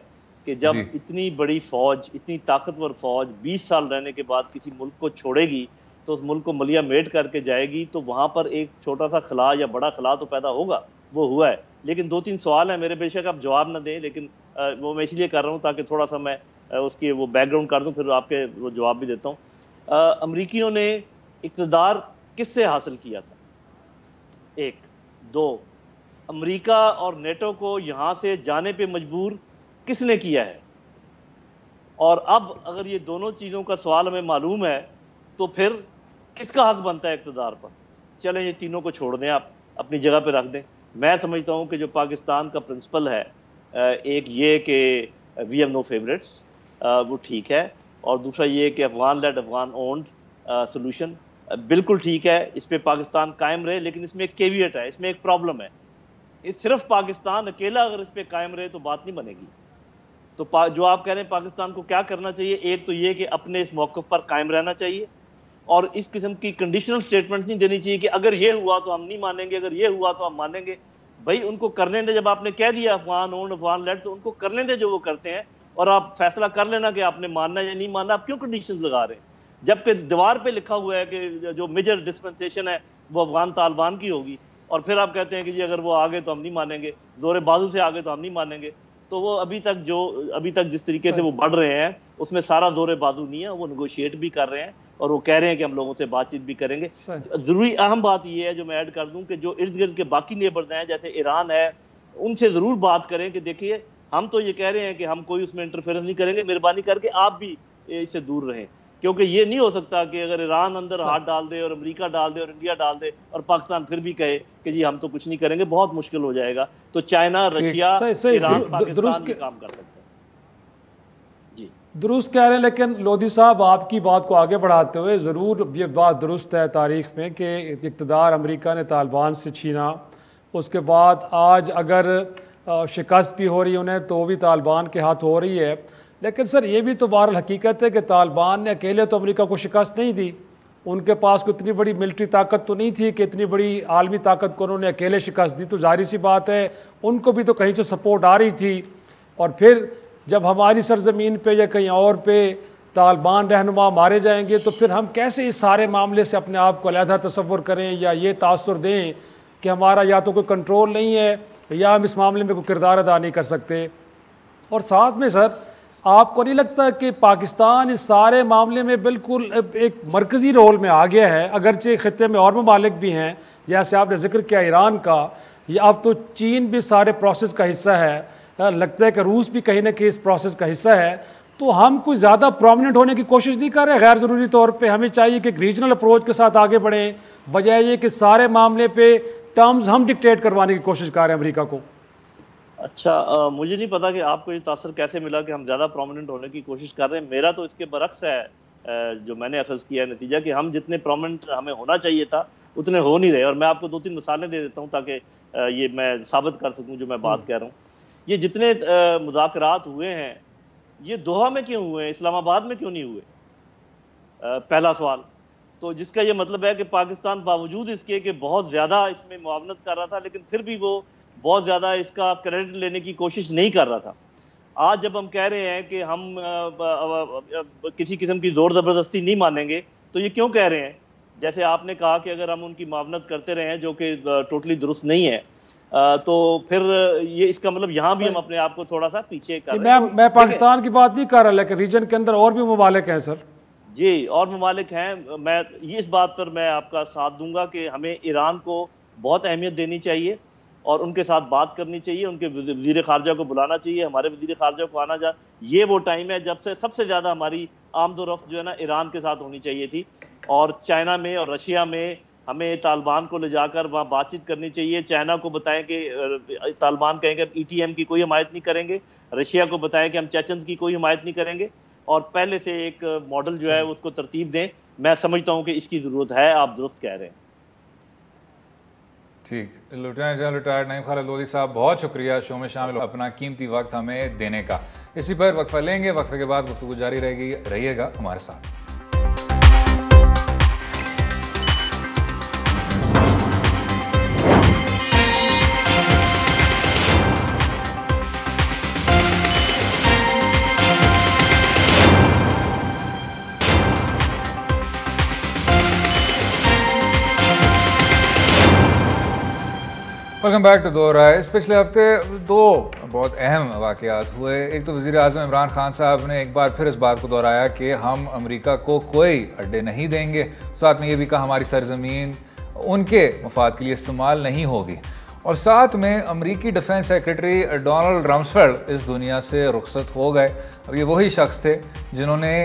कि जब इतनी बड़ी फ़ौज, इतनी ताकतवर फ़ौज 20 साल रहने के बाद किसी मुल्क को छोड़ेगी तो उस मुल्क को मलिया मेट करके जाएगी, तो वहाँ पर एक छोटा सा खला या बड़ा खला तो पैदा होगा, वो हुआ है। लेकिन 2-3 सवाल हैं मेरे, बेशक आप जवाब ना दें, लेकिन वो मैं इसलिए कर रहा हूँ ताकि थोड़ा सा मैं उसकी वो बैकग्राउंड कर दूँ, फिर आपके वो जवाब भी देता हूँ। अमरीकियों ने इक़्तिदार किससे हासिल किया था? 1, 2, अमरीका और नेटो को यहाँ से जाने पे मजबूर किसने किया है? और अब अगर ये दोनों चीज़ों का सवाल हमें मालूम है तो फिर किसका हक बनता है इक़्तिदार पर? चलें ये तीनों को छोड़ दें, आप अपनी जगह पे रख दें। मैं समझता हूँ कि जो पाकिस्तान का प्रिंसिपल है, एक ये कि वी हैव नो फेवरेट्स, वो ठीक है, और दूसरा ये कि Afghan led Afghan owned solution बिल्कुल ठीक है, इस पे पाकिस्तान कायम रहे। लेकिन इसमें एक केवियट है, इसमें एक प्रॉब्लम है, सिर्फ पाकिस्तान अकेला अगर इस पे कायम रहे तो बात नहीं बनेगी। तो जो आप कह रहे हैं पाकिस्तान को क्या करना चाहिए, एक तो ये कि अपने इस मौक़िफ़ पर कायम रहना चाहिए और इस किस्म की कंडीशनल स्टेटमेंट नहीं देनी चाहिए कि अगर ये हुआ तो हम नहीं मानेंगे, अगर ये हुआ तो हम मानेंगे। भाई उनको करने दे, जब आपने कह दिया अफगान ओन्ड अफगान लेड, तो उनको करने दे जो वो करते हैं, और आप फैसला कर लेना कि आपने मानना या नहीं मानना। आप क्यों कंडीशंस लगा रहे हैं, जबकि दीवार पे लिखा हुआ है कि जो मेजर डिस्पेंसेशन है वो अफगान तालिबान की होगी, और फिर आप कहते हैं कि जी अगर वो आगे तो हम नहीं मानेंगे, जोरे बाजू से आगे तो हम नहीं मानेंगे। तो वो अभी तक जिस तरीके से वो बढ़ रहे हैं उसमें सारा जोरे बाजू नहीं है, वो नेगोशिएट भी कर रहे हैं और वो कह रहे हैं कि हम लोगों से बातचीत भी करेंगे। जरूरी अहम बात ये है जो मैं ऐड कर दूं कि जो इर्द गिर्द के बाकी नेबर्स हैं जैसे ईरान है, उनसे जरूर बात करें कि देखिए हम तो ये कह रहे हैं कि हम कोई उसमें इंटरफेरेंस नहीं करेंगे, मेहरबानी करके आप भी इससे दूर रहें, क्योंकि ये नहीं हो सकता कि अगर ईरान अंदर हाथ डाल दे और अमेरिका डाल दे और इंडिया डाल दे और पाकिस्तान फिर भी कहे कि जी हम तो कुछ नहीं करेंगे, बहुत मुश्किल हो जाएगा। तो चाइना, रशिया, ईरान, पाकिस्तान भी काम कर सकते हैं। जी दुरुस्त कह रहे हैं, लेकिन लोधी साहब आपकी बात को आगे बढ़ाते हुए ज़रूर ये बात दुरुस्त है तारीख में कि इक़्तिदार अमेरिका ने तालिबान से छीना, उसके बाद आज अगर शिकस्त भी हो रही है उन्हें तो भी तालिबान के हाथ हो रही है। लेकिन सर ये भी तो बहरहाल हकीकत है कि तालिबान ने अकेले तो अमेरिका को शिकस्त नहीं दी, उनके पास कोई इतनी बड़ी मिलिट्री ताकत तो नहीं थी कि इतनी बड़ी आलमी ताकत को उन्होंने अकेले शिकस्त दी। तो जाहिर सी बात है उनको भी तो कहीं से सपोर्ट आ रही थी, और फिर जब हमारी सरजमीन पे या कहीं और पे तालिबान रहनुमा मारे जाएंगे तो फिर हम कैसे इस सारे मामले से अपने आप को अलहदा तसव्वुर करें या ये तासुर दें कि हमारा या तो कोई कंट्रोल नहीं है या हम इस मामले में कोई किरदार अदा नहीं कर सकते। और साथ में सर आपको नहीं लगता कि पाकिस्तान इस सारे मामले में बिल्कुल एक मरकज़ी रोल में आ गया है, अगरचे ख़ित्ते में और ममालिक भी हैं जैसे आपने जिक्र किया ईरान का, या अब तो चीन भी सारे प्रोसेस का हिस्सा है, लगता है कि रूस भी कहीं ना कहीं इस प्रोसेस का हिस्सा है। तो हम कुछ ज़्यादा प्रोमिनेंट होने की कोशिश नहीं कर रहे गैर ज़रूरी तौर पे, हमें चाहिए कि एक रीजनल अप्रोच के साथ आगे बढ़ें, बजाय ये कि सारे मामले पे टर्म्स हम डिक्टेट करवाने की कोशिश कर रहे हैं अमेरिका को। अच्छा, मुझे नहीं पता कि आपको ये तासर कैसे मिला कि हम ज़्यादा प्रोमिनेंट होने की कोशिश कर रहे हैं। मेरा तो इसके बरक्स है जो मैंने अखज़ किया है नतीजा कि हम जितने प्रोमिनेंट हमें होना चाहिए था उतने हो नहीं रहे। और मैं आपको 2-3 मिसालें दे देता हूँ ताकि ये मैं साबित कर सकूँ जो मैं बात कह रहा हूँ। ये जितने मुज़ाकरात हुए हैं ये दोहा में क्यों हुए हैं, इस्लामाबाद में क्यों नहीं हुए? पहला सवाल। तो जिसका ये मतलब है कि पाकिस्तान बावजूद इसके कि बहुत ज़्यादा इसमें मुआवनत कर रहा था लेकिन फिर भी वो बहुत ज़्यादा इसका क्रेडिट लेने की कोशिश नहीं कर रहा था। आज जब हम कह रहे हैं कि हम किसी किस्म की ज़ोर ज़बरदस्ती नहीं मानेंगे तो ये क्यों कह रहे हैं? जैसे आपने कहा कि अगर हम उनकी मुआवनत करते रहे हैं जो कि टोटली दुरुस्त नहीं है, तो फिर ये इसका मतलब यहाँ भी हम अपने आप को थोड़ा सा पीछे कर रहे हैं। मैं पाकिस्तान की बात नहीं कर रहा, लेकिन रीजन के अंदर और भी ममालिक हैं सर। जी, और ममालिक हैं। मैं इस बात पर मैं आपका साथ दूंगा कि हमें ईरान को बहुत अहमियत देनी चाहिए और उनके साथ बात करनी चाहिए, उनके वज़ीर ख़ारजा को बुलाना चाहिए, हमारे वज़ीर ख़ारजा को आना जा। ये वो टाइम है जब से सबसे ज़्यादा हमारी आमदोरफ्त जो है ना ईरान के साथ होनी चाहिए थी, और चाइना में और रशिया में हमें तालिबान को ले जाकर वहाँ बातचीत करनी चाहिए। चाइना को बताएं कि तालिबान कहेंगे ETM की कोई हमायत नहीं करेंगे, रशिया को बताएं कि हम चेचन की कोई हमायत नहीं करेंगे, और पहले से एक मॉडल जो है उसको तरतीब दें। मैं समझता हूँ कि इसकी ज़रूरत है, आप दुरुस्त कह रहे हैं। ठीक, lieutenant general retired Naeem Khalid Lodhi साहब, बहुत शुक्रिया शो में शामिल अपना कीमती वक्त हमें देने का। इसी पर वक्फा लेंगे, वक्फे के बाद गुफ्तगू जारी रहेगी, रहिएगा हमारे साथ। वेलकम बैक टू दो राय। इस पिछले हफ्ते दो बहुत अहम वाक़यात हुए। एक तो वज़ीर आज़म इमरान खान साहब ने एक बार फिर इस बात को दोहराया कि हम अमेरिका को कोई अड्डे नहीं देंगे, साथ में ये भी कहा हमारी सरजमीन उनके मफाद के लिए इस्तेमाल नहीं होगी। और साथ में अमेरिकी डिफेंस सेक्रेटरी डोनाल्ड रम्सफेल्ड इस दुनिया से रुखसत हो गए। अब ये वही शख्स थे जिन्होंने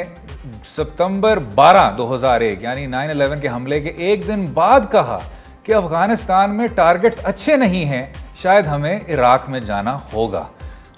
सितंबर 12, 2001 यानी 9/11 के हमले के एक दिन बाद कहा कि अफ़गानिस्तान में टारगेट्स अच्छे नहीं हैं, शायद हमें इराक में जाना होगा।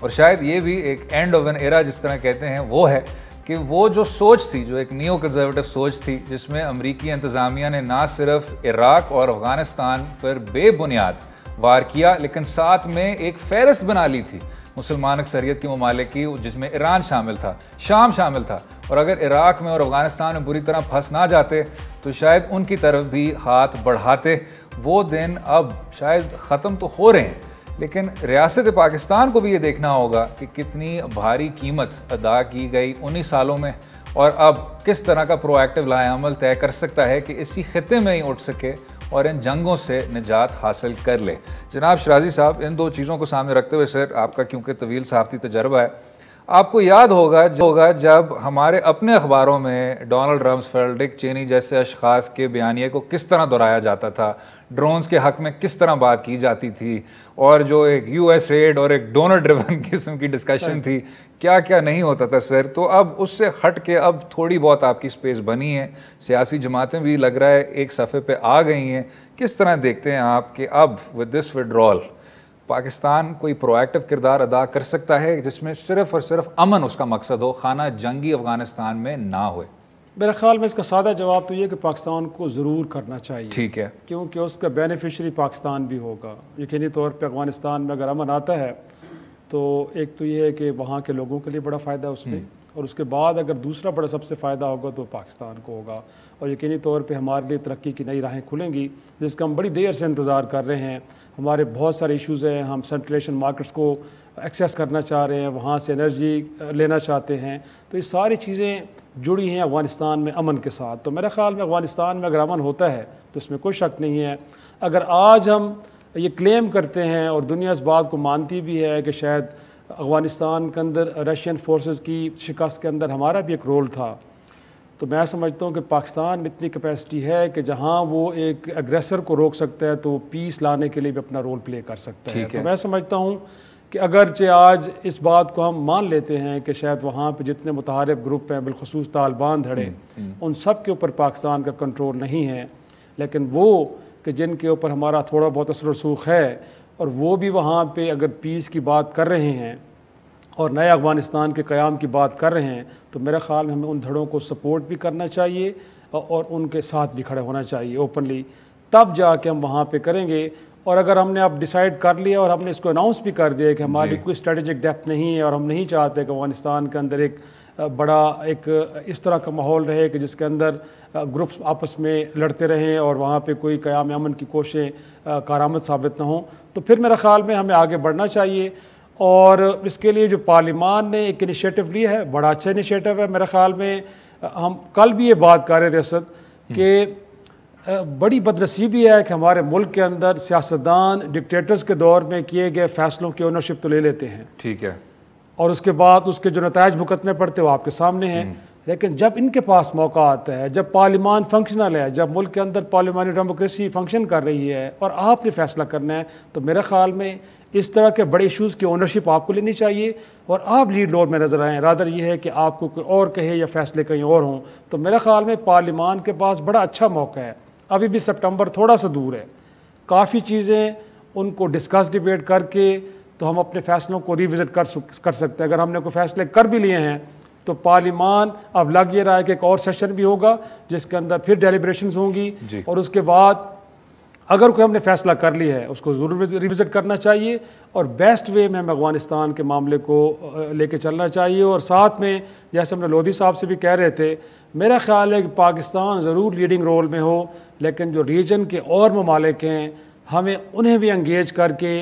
और शायद ये भी एक एंड ऑफ एन एरा जिस तरह कहते हैं वो है कि वो जो सोच थी, जो एक नियो कंजर्वेटिव सोच थी, जिसमें अमरीकी इंतज़ामिया ने ना सिर्फ इराक और अफ़गानिस्तान पर बेबुनियाद वार किया, लेकिन साथ में एक फ़हरिस्त बना ली थी मुसलमान अक्सरियत के ममालिक की, जिसमें ईरान शामिल था, शाम शामिल था। और अगर इराक में और अफ़गानिस्तान में बुरी तरह फंस ना जाते तो शायद उनकी तरफ भी हाथ बढ़ाते। वो दिन अब शायद ख़त्म तो हो रहे हैं, लेकिन रियासत पाकिस्तान को भी ये देखना होगा कि कितनी भारी कीमत अदा की गई 19 सालों में, और अब किस तरह का प्रोएक्टिव लाएअमल तय कर सकता है कि इसी खित्ते में ही उठ सके और इन जंगों से निजात हासिल कर ले। जनाब शराजी साहब, इन दो चीज़ों को सामने रखते हुए सर, आपका क्योंकि तवील सहाफ़ती तजर्बा है, आपको याद होगा जब हमारे अपने अखबारों में डोनाल्ड रम्सफेल्ड, डिक चेनी जैसे अशखास के बयानिए को किस तरह दोहराया जाता था, ड्रोन्स के हक़ में किस तरह बात की जाती थी, और जो एक US एड और एक डोनर ड्रिवन किस्म की डिस्कशन थी, क्या क्या नहीं होता था सर। तो अब उससे हट के अब थोड़ी बहुत आपकी स्पेस बनी है, सियासी जमातें भी लग रहा है एक सफ़े पे आ गई हैं। किस तरह देखते हैं आप कि अब विद दिस विड्रॉल पाकिस्तान कोई प्रोएक्टिव किरदार अदा कर सकता है जिसमें सिर्फ और सिर्फ अमन उसका मकसद हो, खाना जंगी अफगानिस्तान में ना हो? मेरे ख्याल में इसका सादा जवाब तो ये कि पाकिस्तान को ज़रूर करना चाहिए। ठीक है, क्योंकि उसका बेनिफिशरी पाकिस्तान भी होगा। यकीनी तौर पे अफगानिस्तान में अगर अमन आता है तो एक तो ये है कि वहाँ के लोगों के लिए बड़ा फ़ायदा उसमें, और उसके बाद अगर दूसरा बड़ा सबसे फ़ायदा होगा तो पाकिस्तान को होगा। और यकीनी तौर पे हमारे लिए तरक्की की नई राहें खुलेंगी, जिसका हम बड़ी देर से इंतज़ार कर रहे हैं। हमारे बहुत सारे इश्यूज़ हैं, हम सेंट्रल एशियन मार्केट्स को एक्सेस करना चाह रहे हैं, वहाँ से एनर्जी लेना चाहते हैं। तो ये सारी चीज़ें जुड़ी हैं अफ़गानिस्तान में अमन के साथ। तो मेरे ख़्याल में अफ़गानिस्तान में अगर अमन होता है तो इसमें कोई शक नहीं है। अगर आज हम ये क्लेम करते हैं और दुनिया इस बात को मानती भी है कि शायद अफ़गानिस्तान के अंदर रशियन फोर्सेस की शिकस्त के अंदर हमारा भी एक रोल था, तो मैं समझता हूँ कि पाकिस्तान में इतनी कैपेसिटी है कि जहाँ वो एक एग्रेसर को रोक सकता है तो वो पीस लाने के लिए भी अपना रोल प्ले कर सकता है। तो मैं समझता हूँ कि अगरचे आज इस बात को हम मान लेते हैं कि शायद वहाँ पे जितने मुतहारिब ग्रुप हैं, बिलखुसूस तालिबान धड़े, उन सब के ऊपर पाकिस्तान का कंट्रोल नहीं है, लेकिन वो कि जिनके ऊपर हमारा थोड़ा बहुत असर रसूख है, और वो भी वहाँ पे अगर पीस की बात कर रहे हैं और नए अफ़गानिस्तान के क़याम की बात कर रहे हैं, तो मेरे ख़्याल में हमें उन धड़ों को सपोर्ट भी करना चाहिए और उनके साथ भी खड़े होना चाहिए ओपनली, तब जाके हम वहाँ पे करेंगे। और अगर हमने अब डिसाइड कर लिया और हमने इसको अनाउंस भी कर दिया कि हमारी कोई स्ट्रेटेजिक डेप्थ नहीं है और हम नहीं चाहते कि अफ़गानिस्तान के अंदर एक बड़ा एक इस तरह का माहौल रहे कि जिसके अंदर ग्रुप्स आपस में लड़ते रहें और वहाँ पे कोई क़याम अमन की कोशिशें कारामद साबित ना हों, तो फिर मेरे ख़्याल में हमें आगे बढ़ना चाहिए। और इसके लिए जो पार्लिमान ने एक इनिशिएटिव लिया है, बड़ा अच्छा इनिशिएटिव है मेरे ख़्याल में। हम कल भी ये बात कर रहे थे असद कि बड़ी बदनसीबी है कि हमारे मुल्क के अंदर सियासतदान डिक्टेटर्स के दौर में किए गए फ़ैसलों की ओनरशिप तो ले लेते हैं, ठीक है, और उसके बाद उसके जो नताइज भुगतने पड़ते वो आपके सामने हैं। लेकिन जब इनके पास मौका आता है, जब पार्लिमान फंक्शनल है, जब मुल्क के अंदर पार्लिमानी डेमोक्रेसी फंक्शन कर रही है और आपने फैसला करना है, तो मेरे ख़्याल में इस तरह के बड़े इशूज़ की ओनरशिप आपको लेनी चाहिए और आप लीड रोल में नज़र आएँ। रादर ये है कि आपको कोई और कहे या फैसले कहीं और हों। तो मेरे ख़्याल में पार्लिमान के पास बड़ा अच्छा मौका है। अभी भी सितंबर थोड़ा सा दूर है, काफ़ी चीज़ें उनको डिस्कस डिबेट करके तो हम अपने फ़ैसलों को रिविज़िट कर सकते हैं। अगर हमने कोई फ़ैसले कर भी लिए हैं तो पार्लिमान अब लग ये रहा है कि एक और सेशन भी होगा जिसके अंदर फिर डेलिब्रेशंस होंगी, और उसके बाद अगर कोई हमने फ़ैसला कर लिया है उसको ज़रूर रिविज़िट करना चाहिए और बेस्ट वे में हमें अफ़गानिस्तान के मामले को लेके चलना चाहिए। और साथ में जैसे हमने लोधी साहब से भी कह रहे थे, मेरा ख़्याल है कि पाकिस्तान ज़रूर लीडिंग रोल में हो, लेकिन जो रीजन के और ममालिक हैं हमें उन्हें भी एंगेज करके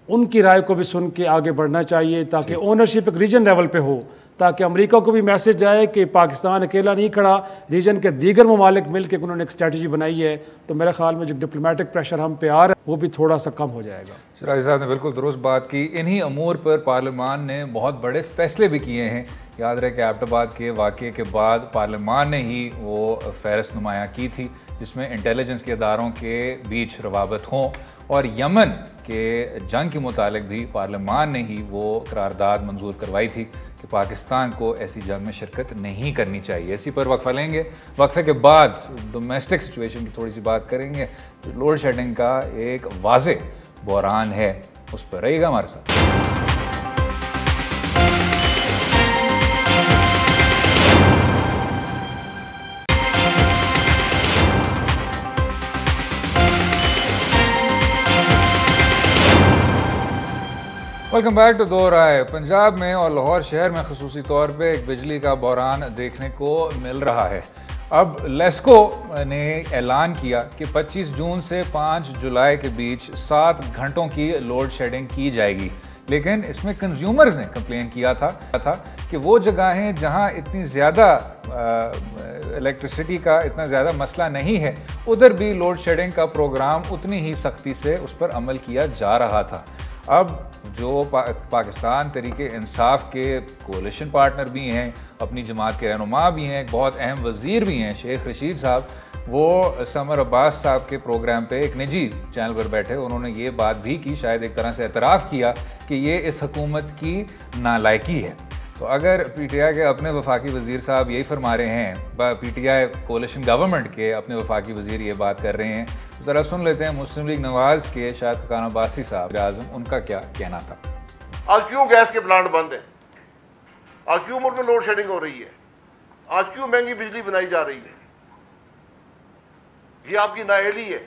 उनकी राय को भी सुन के आगे बढ़ना चाहिए, ताकि ओनरशिप एक रीजन लेवल पे हो, ताकि अमेरिका को भी मैसेज जाए कि पाकिस्तान अकेला नहीं खड़ा, रीजन के दीगर ममालिक मिल के उन्होंने एक स्ट्रेटजी बनाई है। तो मेरे ख्याल में जो डिप्लोमेटिक प्रेशर हम पे आ रहा है वो भी थोड़ा सा कम हो जाएगा। शराजी साहब ने बिल्कुल दुरुस्त बात की। इन्हीं अमूर पर पार्लिमान ने बहुत बड़े फैसले भी किए हैं। याद रहे कि एबटाबाद के वाक़े के बाद पार्लिमान ने ही वो फ़हरिस्त नुमाया की थी जिसमें इंटेलिजेंस के इदारों के बीच रवाबत हों, और यमन के जंग के मुतालिक भी पार्लिमान ने ही वो करारदाद मंजूर करवाई थी कि पाकिस्तान को ऐसी जंग में शिरकत नहीं करनी चाहिए। इसी पर वक्फा लेंगे, वक्फे के बाद डोमेस्टिक सिचुएशन की थोड़ी सी बात करेंगे। जो लोड शेडिंग का एक वाज़ेह बहरान है, उस पर रहिएगा हमारे साथ। वेलकम बैक टू दो राय। पंजाब में और लाहौर शहर में ख़ुसूसी तौर पे एक बिजली का बहरान देखने को मिल रहा है। अब लेस्को ने ऐलान किया कि 25 जून से 5 जुलाई के बीच 7 घंटों की लोड शेडिंग की जाएगी, लेकिन इसमें कंज्यूमर्स ने कंप्लेन किया था कि वो जगहें जहां इतनी ज़्यादा इलेक्ट्रिसिटी का इतना ज़्यादा मसला नहीं है, उधर भी लोड शेडिंग का प्रोग्राम उतनी ही सख्ती से उस पर अमल किया जा रहा था। अब जो पाकिस्तान तरीके इंसाफ के कोalition पार्टनर भी हैं, अपनी जमात के रहनुमा भी हैं, एक बहुत अहम वज़ीर भी हैं शेख रशीद साहब, वो समर अब्बास साहब के प्रोग्राम पे एक निजी चैनल पर बैठे, उन्होंने ये बात भी की, शायद एक तरह से एतराफ़ किया कि ये इस हुकूमत की नालायकी है। तो अगर पीटीआई के अपने वफाकी वज़ीर साहब यही फरमा रहे हैं, पीटीआई कोalition गवर्नमेंट के अपने वफाकी वज़ीर ये बात कर रहे हैं, तो ज़रा सुन लेते हैं मुस्लिम लीग नवाज़ के शायद खान अब्बासी साहब आज़म, उनका क्या कहना था। आज क्यों गैस के प्लांट बंद हैं? आज क्यों मुल्क में लोड शेडिंग हो रही है? आज क्यों महंगी बिजली बनाई जा रही है? ये आपकी नाअहली है।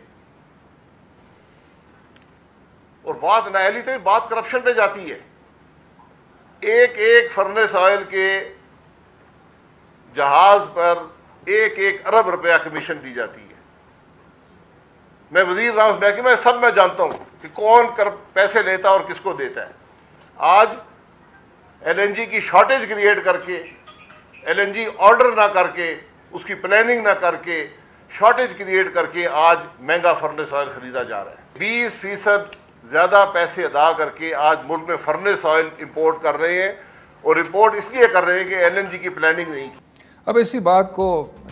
और बात नाअहली से बात करप्शन पे जाती है। एक एक फर्नेस ऑयल के जहाज पर 1-1 अरब रुपया कमीशन दी जाती है। मैं वजीर रहा उस महकमे में, सब मैं जानता हूं कि कौन पैसे लेता और किसको देता है। आज एलएनजी की शॉर्टेज क्रिएट करके, एलएनजी ऑर्डर ना करके, उसकी प्लानिंग ना करके, शॉर्टेज क्रिएट करके आज महंगा फर्नेस ऑयल खरीदा जा रहा है। 20% ज़्यादा पैसे अदा करके आज मुल्क में फर्नेस ऑयल इंपोर्ट कर रहे हैं, और इंपोर्ट इसलिए कर रहे हैं कि एलएनजी की प्लानिंग नहीं की। अब इसी बात को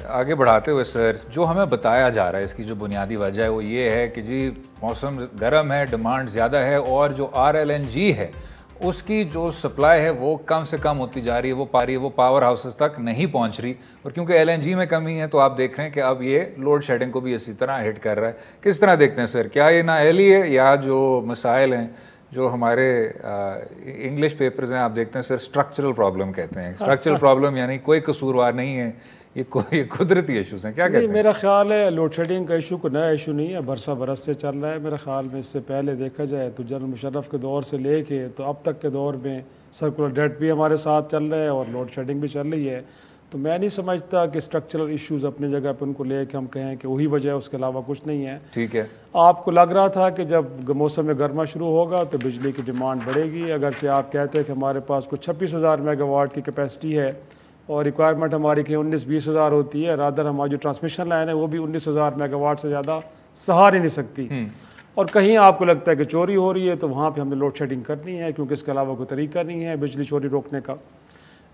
आगे बढ़ाते हुए सर, जो हमें बताया जा रहा है इसकी जो बुनियादी वजह है वो ये है कि जी मौसम गर्म है, डिमांड ज़्यादा है, और जो RLNG है उसकी जो सप्लाई है वो कम से कम होती जा रही है, वो पावर हाउसेस तक नहीं पहुंच रही। और क्योंकि LNG में कमी है तो आप देख रहे हैं कि अब ये लोड शेडिंग को भी इसी तरह हिट कर रहा है। किस तरह देखते हैं सर, क्या ये नाअहली है या जो मसाइल हैं जो हमारे इंग्लिश पेपर्स हैं आप देखते हैं सर स्ट्रक्चरल प्रॉब्लम कहते हैं। स्ट्रक्चरल प्रॉब्लम यानी कोई कसूरवार नहीं है, ये कुदरती इशूज़ हैं, क्या कहते हैं? मेरा ख्याल है लोड शेडिंग का इशू कोई नया इशू नहीं है, बरसा बरस से चल रहा है। मेरे ख्याल में इससे पहले देखा जाए तो जनरल मुशर्रफ के दौर से लेके तो अब तक के दौर में सर्कुलर डेट भी हमारे साथ चल रहा है और लोड शेडिंग भी चल रही है। तो मैं नहीं समझता कि स्ट्रक्चरल इश्यूज़ अपनी जगह पर उनको ले हम कहें कि वही वजह है, उसके अलावा कुछ नहीं है। ठीक है, आपको लग रहा था कि जब मौसम में गर्मा शुरू होगा तो बिजली की डिमांड बढ़ेगी। अगरचे आप कहते हैं कि हमारे पास कुछ 26,000 मेगावाट की कैपेसिटी है और रिक्वायरमेंट हमारी कहीं 19-20 हज़ार होती है, रादर हमारी जो ट्रांसमिशन लाइन है वो भी 19,000 मेगावाट से ज़्यादा सहार ही नहीं सकती। और कहीं आपको लगता है कि चोरी हो रही है तो वहाँ पे हमने लोड शेडिंग करनी है, क्योंकि इसके अलावा कोई तरीका नहीं है बिजली चोरी रोकने का।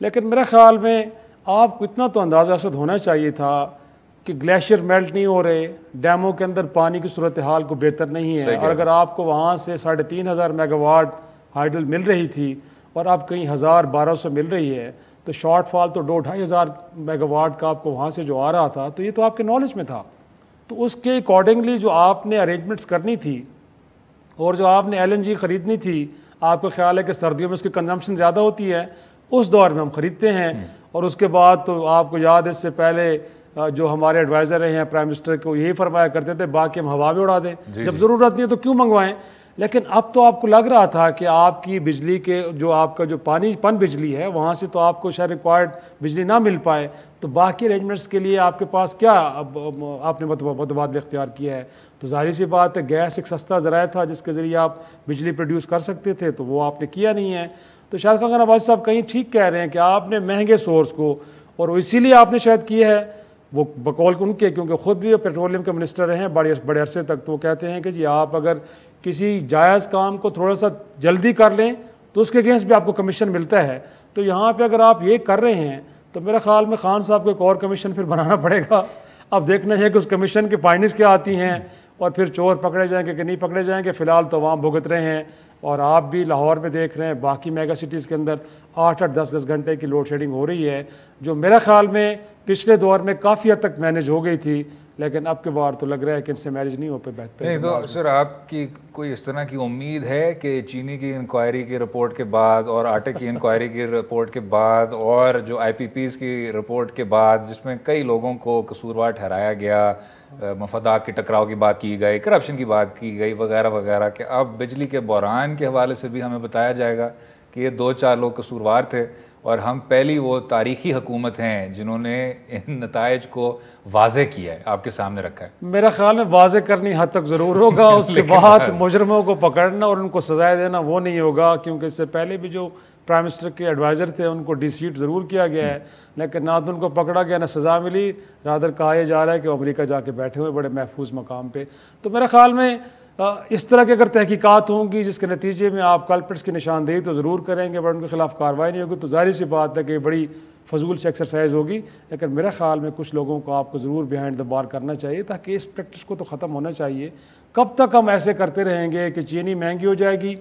लेकिन मेरे ख्याल में आपको इतना तो अंदाज़ा असद होना चाहिए था कि ग्लेशियर मेल्ट नहीं हो रहे, डैमों के अंदर पानी की सूरत हाल को बेहतर नहीं है, और अगर आपको वहाँ से 3,500 मेगावाट हाइडल मिल रही थी और अब कहीं 1,000-1,200 मिल रही है, तो शॉर्टफॉल तो 2-2,500 मेगावाट का आपको वहाँ से जो आ रहा था, तो ये तो आपके नॉलेज में था। तो उसके अकॉर्डिंगली जो आपने अरेंजमेंट्स करनी थी और जो आपने LNG ख़रीदनी थी, आपका ख्याल है कि सर्दियों में उसकी कंजम्पशन ज़्यादा होती है, उस दौर में हम ख़रीदते हैं। और उसके बाद तो आपको याद है इससे पहले जो हमारे एडवाइज़र रहे हैं प्राइम मिनिस्टर को यही फरमाया करते थे बाकी हम हवा में उड़ा दें, जब ज़रूरत नहीं है तो क्यों मंगवाएं। लेकिन अब तो आपको लग रहा था कि आपकी बिजली के जो आपका जो पन बिजली है वहाँ से तो आपको शायद रिक्वायर्ड बिजली ना मिल पाए, तो बाकी अरेंजमेंट्स के लिए आपके पास क्या अब आपने मुतबादला इख्तियार किया है। तो जाहिर सी बात है गैस एक सस्ता ज़राया था जिसके ज़रिए आप बिजली प्रोड्यूस कर सकते थे, तो वो आपने किया नहीं है। तो शायद खान अब्बासी साहब कहीं ठीक कह रहे हैं कि आपने महंगे सोर्स को, और इसीलिए आपने शायद किया है वो बकौल उनके, क्योंकि ख़ुद भी पेट्रोलियम के मिनिस्टर रहे हैं बड़े अरसे तक, तो वो कहते हैं कि जी आप अगर किसी जायज़ काम को थोड़ा सा जल्दी कर लें तो उसके अगेंस्ट भी आपको कमीशन मिलता है। तो यहाँ पे अगर आप ये कर रहे हैं तो मेरे ख्याल में खान साहब को एक और कमीशन फिर बनाना पड़ेगा। अब देखना है कि उस कमीशन की फाइंडिंग्स क्या आती हैं और फिर चोर पकड़े जाएंगे कि नहीं पकड़े जाएंगे। फ़िलहाल तो वहाँ भुगत रहे हैं और आप भी लाहौर में देख रहे हैं, बाकी मेगा सिटीज़ के अंदर 8-8, 10-10 घंटे की लोड शेडिंग हो रही है, जो मेरा ख्याल में पिछले दौर में काफ़ी हद तक मैनेज हो गई थी, लेकिन अब के बार तो लग रहा है कि इनसे मैनेज नहीं हो पे बेहतर। नहीं तो सर, आपकी कोई इस तरह की उम्मीद है कि चीनी की इंक्वायरी की रिपोर्ट के बाद और आटे की इंक्वायरी की रिपोर्ट के बाद और जो IPPs की रिपोर्ट के बाद, जिसमें कई लोगों को कसूरवार ठहराया गया, मफादात के टकराव की बात की गई, करप्शन की बात की गई वगैरह वगैरह, कि अब बिजली के बहरान के हवाले से भी हमें बताया जाएगा कि ये 2-4 लोग कसूरवार थे और हम पहली वो तारीखी हुकूमत हैं जिन्होंने इन नताइज को वाज़े किया है, आपके सामने रखा है। मेरा ख्याल में वाज़े करनी हद तक ज़रूर होगा, उसके बाद मुजरमों को पकड़ना और उनको सजाएं देना वो नहीं होगा, क्योंकि इससे पहले भी जो प्राइम मिनिस्टर के एडवाइज़र थे उनको डिसीट ज़रूर किया गया है, लेकिन ना तो उनको पकड़ा गया ना सज़ा मिली। रादर कहा यह जा रहा है कि अमेरिका जाके बैठे हुए बड़े महफूज मकाम पे। तो मेरा ख्याल में इस तरह की अगर तहकीकात होंगी जिसके नतीजे में आप कल्प्रिट्स की निशानदेही तो ज़रूर करेंगे, बट उनके खिलाफ कार्रवाई नहीं होगी, तो जाहिर सी बात है कि बड़ी फजूल से एक्सरसाइज होगी। लेकिन मेरे ख्याल में कुछ लोगों को आपको ज़रूर बिहाइंड द बार करना चाहिए, ताकि इस प्रैक्टिस को तो ख़त्म होना चाहिए। कब तक हम ऐसे करते रहेंगे कि चीनी महंगी हो जाएगी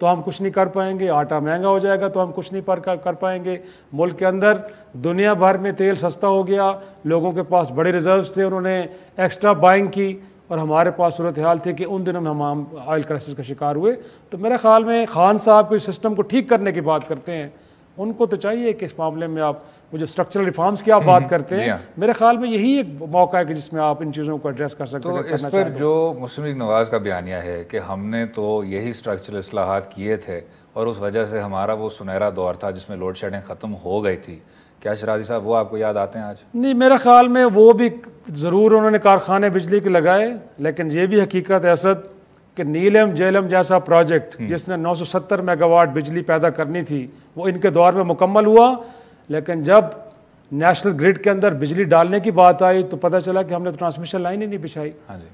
तो हम कुछ नहीं कर पाएंगे, आटा महंगा हो जाएगा तो हम कुछ नहीं कर पाएंगे। मुल्क के अंदर दुनिया भर में तेल सस्ता हो गया, लोगों के पास बड़े रिजर्व्स थे, उन्होंने एक्स्ट्रा बाइंग की, और हमारे पास सूरत हाल थी कि उन दिनों में हम ऑयल क्राइसिस का शिकार हुए। तो मेरे ख्याल में खान साहब को सिस्टम को ठीक करने की बात करते हैं, उनको तो चाहिए कि इस मामले में आप वो जो स्ट्रक्चरल रिफॉर्म्स की आप बात करते हैं, मेरे ख्याल में यही एक मौका है कि जिसमें आप इन चीज़ों को एड्रेस कर सकते हैं। तो इस पर जो मुस्लिम लीग नवाज़ का बयानिया है कि हमने तो यही स्ट्रक्चरल इस्लाहात किए थे और उस वजह से हमारा वो सुनहरा दौर था जिसमें लोड शेडिंग ख़त्म हो गई थी, क्या शराजी साहब वो आपको याद आते हैं आज? नहीं, मेरे ख्याल में वो भी ज़रूर उन्होंने कारखाने बिजली के लगाए, लेकिन ये भी हकीकत है असद कि नीलम जेलम जैसा प्रोजेक्ट जिसने 970 मेगावाट बिजली पैदा करनी थी वो इनके दौर में मुकम्मल हुआ, लेकिन जब नेशनल ग्रिड के अंदर बिजली डालने की बात आई तो पता चला कि हमने तो ट्रांसमिशन लाइन ही नहीं बिछाई।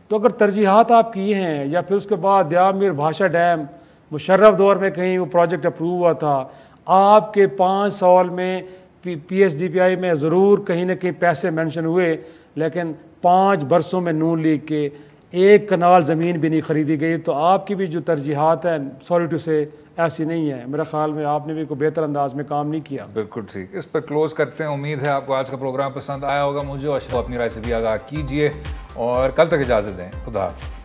तो अगर तरजीहात आप किए हैं, या फिर उसके बाद दयामीर भाषा डैम मुशर्रफ दौर में कहीं वो प्रोजेक्ट अप्रूव हुआ था, आपके 5 साल में PSDPI में ज़रूर कहीं ना कहीं पैसे मेंशन हुए, लेकिन 5 बरसों में नून लीग के 1 कनाल ज़मीन भी नहीं ख़रीदी गई। तो आपकी भी जो तरजीहात हैं, सॉरी टू से, ऐसी नहीं है। मेरे ख्याल में आपने भी कोई बेहतर अंदाज में काम नहीं किया। बिल्कुल ठीक। इस पर क्लोज करते हैं। उम्मीद है आपको आज का प्रोग्राम पसंद आया होगा। मुझे और अपनी राय से भी आगाह कीजिए और कल तक इजाज़त दें। खुदा हाफ़िज़।